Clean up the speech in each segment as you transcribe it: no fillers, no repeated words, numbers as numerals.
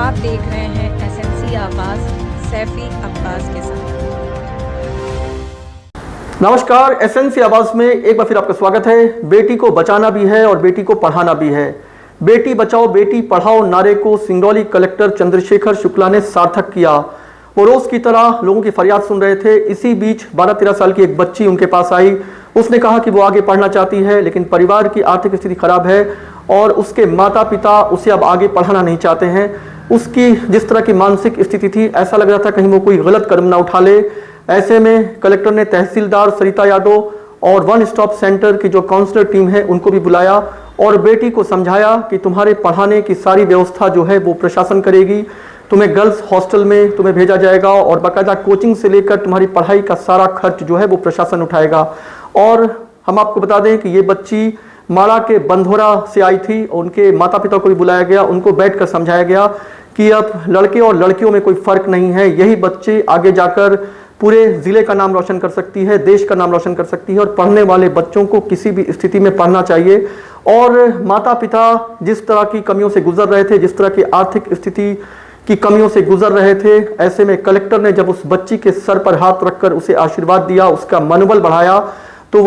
आप देख रहे हैं एसएनसी आवाज सैफी अब्बास के साथ। नमस्कार, एसएनसी आवाज में एक बार फिर आपका स्वागत है। बेटी को बचाना भी है और बेटी को पढ़ाना भी है। बेटी बचाओ बेटी पढ़ाओ नारे को सिंगरौली कलेक्टर चंद्रशेखर शुक्ला ने सार्थक किया। वो रोज की तरह लोगों की फरियाद सुन रहे थे। इसी बीच 12-13 साल की एक बच्ची उनके पास आई। उसने कहा कि वो आगे पढ़ना चाहती है, लेकिन परिवार की आर्थिक स्थिति खराब है और उसके माता पिता उसे अब आगे पढ़ाना नहीं चाहते हैं। उसकी जिस तरह की मानसिक स्थिति थी, ऐसा लग रहा था कहीं वो कोई गलत कदम ना उठा ले। ऐसे में कलेक्टर ने तहसीलदार सरिता यादव और वन स्टॉप सेंटर की जो काउंसलर टीम है उनको भी बुलाया और बेटी को समझाया कि तुम्हारे पढ़ाने की सारी व्यवस्था जो है वो प्रशासन करेगी। तुम्हें गर्ल्स हॉस्टल में तुम्हें भेजा जाएगा और बाकायदा कोचिंग से लेकर तुम्हारी पढ़ाई का सारा खर्च जो है वो प्रशासन उठाएगा। और हम आपको बता दें कि ये बच्ची माड़ा के बंधोरा से आई थी। उनके माता पिता को भी बुलाया गया, उनको बैठकर समझाया गया कि अब लड़के और लड़कियों में कोई फर्क नहीं है। यही बच्चे आगे जाकर पूरे जिले का नाम रोशन कर सकती है, देश का नाम रोशन कर सकती है और पढ़ने वाले बच्चों को किसी भी स्थिति में पढ़ना चाहिए। और माता पिता जिस तरह की कमियों से गुजर रहे थे, जिस तरह की आर्थिक स्थिति की कमियों से गुजर रहे थे, ऐसे में कलेक्टर ने जब उस बच्ची के सर पर हाथ रखकर उसे आशीर्वाद दिया, उसका मनोबल बढ़ाया, तो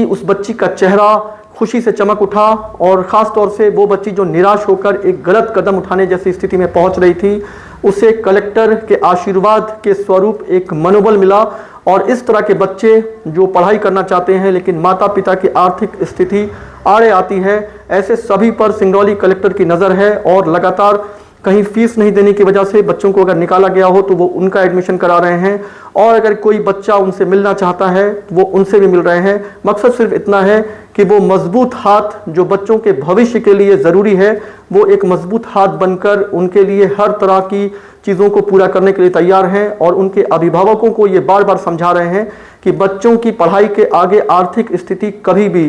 उस बच्ची का चेहरा खुशी से चमक उठा। और ख़ास तौर से वो बच्ची जो निराश होकर एक गलत कदम उठाने जैसी स्थिति में पहुंच रही थी, उसे कलेक्टर के आशीर्वाद के स्वरूप एक मनोबल मिला। और इस तरह के बच्चे जो पढ़ाई करना चाहते हैं लेकिन माता पिता की आर्थिक स्थिति आड़े आती है, ऐसे सभी पर सिंगरौली कलेक्टर की नज़र है। और लगातार कहीं फीस नहीं देने की वजह से बच्चों को अगर निकाला गया हो तो वो उनका एडमिशन करा रहे हैं, और अगर कोई बच्चा उनसे मिलना चाहता है तो वो उनसे भी मिल रहे हैं। मकसद सिर्फ इतना है कि वो मजबूत हाथ जो बच्चों के भविष्य के लिए ज़रूरी है, वो एक मजबूत हाथ बनकर उनके लिए हर तरह की चीज़ों को पूरा करने के लिए तैयार हैं। और उनके अभिभावकों को ये बार बार समझा रहे हैं कि बच्चों की पढ़ाई के आगे आर्थिक स्थिति कभी भी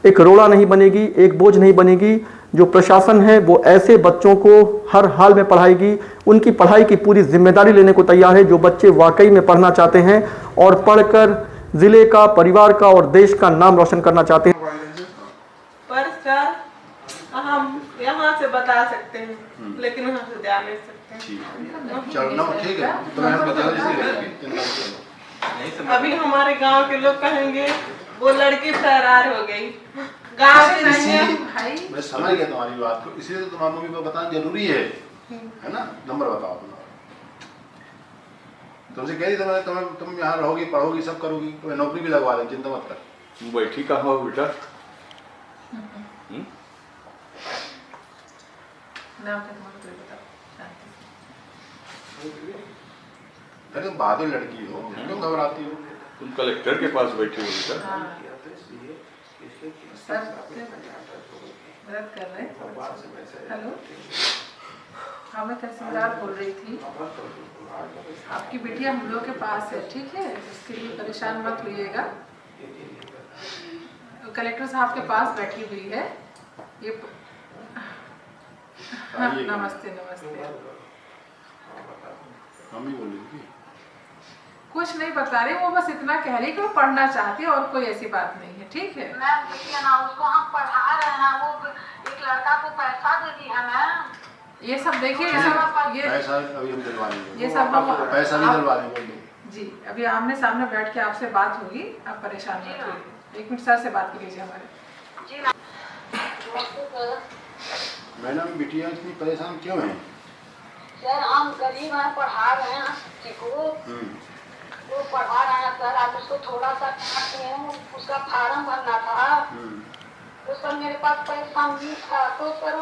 एक रोड़ा नहीं बनेगी, एक बोझ नहीं बनेगी। जो प्रशासन है वो ऐसे बच्चों को हर हाल में पढ़ाएगी। उनकी पढ़ाई की पूरी जिम्मेदारी लेने को तैयार है जो बच्चे वाकई में पढ़ना चाहते हैं और पढ़कर जिले का, परिवार का और देश का नाम रोशन करना चाहते हैं। पर सर हम यहाँ से बता सकते हैं, लेकिन वहाँ से जा नहीं सकते। चलो ठीक है, तो मैं बता दीजिए। अभी हमारे गांव के लोग कहेंगे वो लड़की फरार हो गई, गांव के नहीं है भाई। मैं समझ गया तुम्हारी बात को, इसलिए तो तुम्हारी मम्मी को बताना जरूरी है ना। नंबर बताओ अपना। तुमसे कह दी तुम यहाँ रहोगी, पढ़ोगी, सब करोगी, तो नौकरी भी लगवा दें, चिंता मत कर। बैठी कहाँ हो बेटा? अरे बहादुर लड़की हो, क्यों घबराती हो? तुम कलेक्टर के पास बैठे हो बेटा? हेलो, हाँ मैं तहसीलदार बोल रही थी। आपकी बेटिया हम लोग के पास है, ठीक है? उसके लिए परेशान मत होइएगा। कलेक्टर साहब के पास बैठी हुई है ये। हाँ, नमस्ते नमस्ते। मम्मी बोल रही थी कुछ नहीं बता रही, वो बस इतना कह रही कि वो पढ़ना चाहती है और कोई ऐसी बात नहीं है, ठीक है? मैम देखिए ना, उसको हम पढ़ा रहे हैं, वो एक लड़का को पैसा दे दी है मैम। ये सब देखिए, ये सब ये पैसा अभी हम दिलवा देंगे, ये सब हम पैसा भी दिलवा देंगे जी। अभी आमने सामने बैठ के आपसे बात होगी, आप परेशान मत होइए। 1 मिनट सर से बात कर लीजिए हमारे। जी ना मैडम, बिटिया इतनी परेशान क्यों है? सर हम गरीब हैं, पढ़ा रहे हैं को, वो पढ़ा रहे हैं सर। आप उसको थोड़ा सा उसका फार्म भरना था, तो सर मेरे पास पैसा नहीं था, तो सर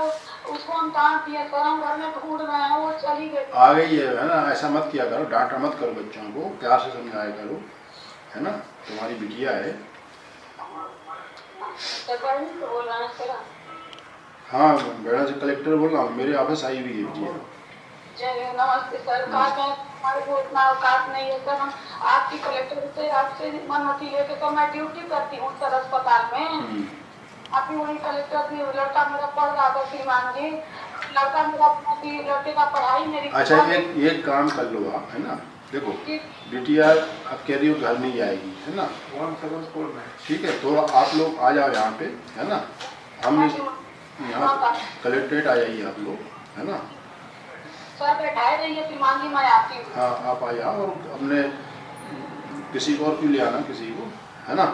उसको हम डांट दिए सर। हम घर में ढूंढ रहे हैं, वो चली गई। आ गई है ना, ऐसा मत किया करो, डांटा मत करो बच्चों को, प्यार से समझाया करो, है ना। तुम्हारी बिटिया है। तो बोल रहे हैं सर। हाँ, बेड़ा से कलेक्टर बोल रहा हूँ, मेरे ऑफिस आई हुई है बिटिया। नमस्ते सर। हमारे को उतना अवकाश नहीं है सर। हम आपकी कलेक्टर से आपसे अनुमति लेके तो मैं ड्यूटी करती हूँ सर अस्पताल में। आपकी वही कलेक्टर भी, लड़का मेरा पढ़ रहा था श्रीमान जी, लड़का मेरा लड़के का पढ़ाई मेरी। अच्छा, एक काम कर लो आप, है ना। देखो बिटिया अब कह रही हो घर नहीं आएगी, है ना। ठीक है, तो आप लोग आ जाओ यहाँ पे, है ना। हम यहाँ कलेक्ट्रेट आ जाइए आप लोग, है ना। सर बैठाए रहिए फिर मांगी मैं आती हूँ। हाँ आप आइए और अपने किसी को और क्यों ले आना किसी को, है ना।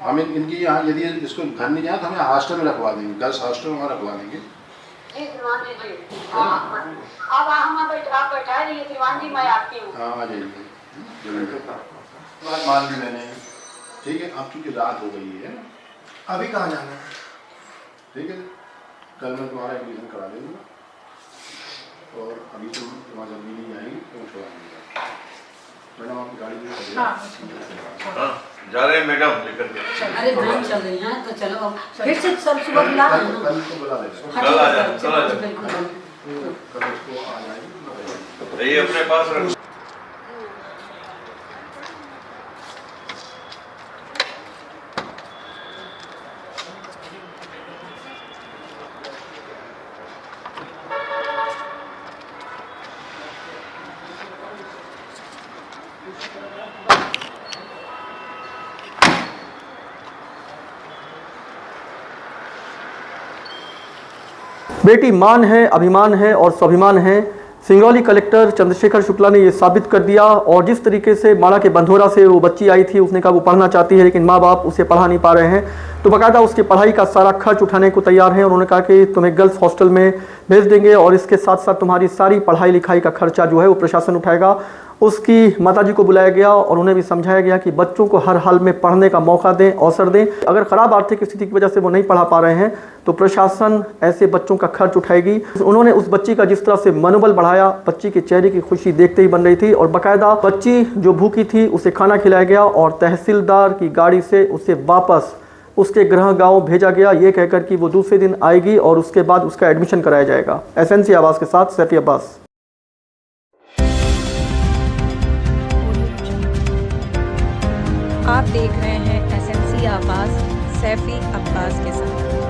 हम इनकी यहाँ यदि इसको घर नहीं जाए तो हम यहाँ हॉस्टल में रखवा देंगे, गर्ल्स हॉस्टल में रखवा देंगे। जी श्रीमान जी जी हाँ अब आप बैठाए रहिए श्रीमान जी मैं आती हूँ। हाँ आ जाइए मान भी लेने, ठीक है। अब चूँकि रात हो गई है, अभी कहाँ जाना है? ठीक है, कल मैं तुम्हारा एडमिशन करा दूँगा और अभी तुम वहाँ जल्दी नहीं आएंगी तो छोड़ा दूँगा। मैडम आपकी गाड़ी में हाँ, जा रहे हैं मैडम लेकर के। अरे बहन चल रही हैं तो चलो फिर से सब सुबह बुला रहे हैं ना। कल तो बुला लेगा, हाँ, कल आ ठीक है, जाए, कल आ जाए। बिल्कुल। कल उसको आ जाएगी। ये अपने पास रख। बेटी मान है, अभिमान है और स्वाभिमान है। सिंगरौली कलेक्टर चंद्रशेखर शुक्ला ने ये साबित कर दिया। और जिस तरीके से माड़ा के बंधोरा से वो बच्ची आई थी, उसने कहा वो पढ़ना चाहती है लेकिन माँ बाप उसे पढ़ा नहीं पा रहे हैं, तो बाकायदा उसकी पढ़ाई का सारा खर्च उठाने को तैयार हैं। उन्होंने कहा कि तुम्हें गर्ल्स हॉस्टल में भेज देंगे और इसके साथ साथ तुम्हारी सारी पढ़ाई लिखाई का खर्चा जो है वो प्रशासन उठाएगा। उसकी माताजी को बुलाया गया और उन्हें भी समझाया गया कि बच्चों को हर हाल में पढ़ने का मौका दें, अवसर दें। अगर ख़राब आर्थिक स्थिति की वजह से वो नहीं पढ़ा पा रहे हैं तो प्रशासन ऐसे बच्चों का खर्च उठाएगी। उन्होंने उस बच्ची का जिस तरह से मनोबल बढ़ाया, बच्ची के चेहरे की खुशी देखते ही बन रही थी। और बाकायदा बच्ची जो भूखी थी उसे खाना खिलाया गया और तहसीलदार की गाड़ी से उसे वापस उसके गृह गांव भेजा गया, ये कहकर कि वो दूसरे दिन आएगी और उसके बाद उसका एडमिशन कराया जाएगा। एसएनसी आवाज़ के साथ सैफी अब्बास। आप देख रहे हैं एसएनसी आवाज़ सैफी अब्बास के साथ।